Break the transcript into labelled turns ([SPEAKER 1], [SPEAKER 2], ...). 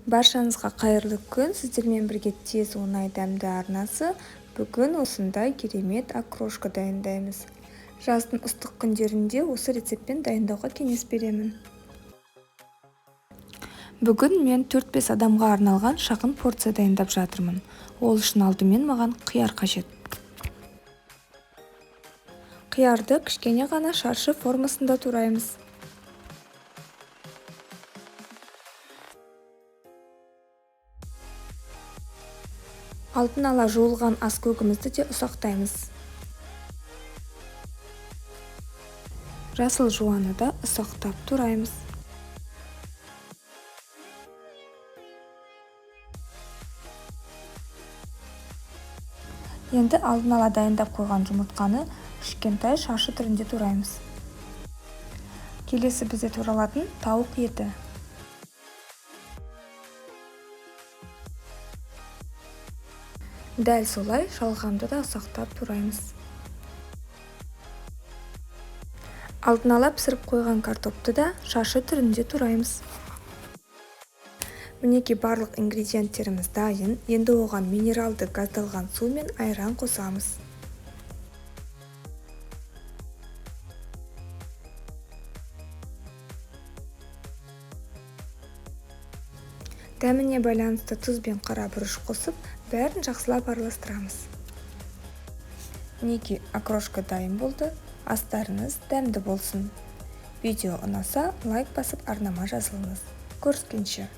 [SPEAKER 1] Баршаңызға қайырлы күн. Сіздермен бірге тез оңай дәмді арнасы. Бүгін осындай керемет окрошка дайындаймыз. Жаздың ыстық күндерінде осы рецептпен дайындауға кеңес беремін. Бүгін мен 4-5 адамға арналған шағын порция дайындап жатырмын. Ол үшін алдымен маған қияр қажет. Қиярды кішкене ғана шаршы формасында тураймыз. Алдын ала жуылған аскөгімізді де ұсақтаймыз. Жасыл жуаны да ұсақтап тураймыз. Енді алдын ала дайындап қойған жұмыртқаны кішкентай шаршы түрінде тураймыз. Келесі бізде туралатын тауық еті. Дәл солай шалғамды да ұсақтап тураймыз. Алдын ала пісіріп қойған картопты да шаршы түрінде тураймыз. Мінеки барлық ингредиенттеріміз дайын. Енді оған минералды газдалған су мен айран қосамыз. Дәміне байланысты тұз бен қара бұрыш қосып, бәрін жақсылап араластырамыз. Мінеки окрошка дайын болды. Астарыңыз дәмді болсын. Видео ұнаса, лайк басып арнама жазылыңыз. Көріскенше.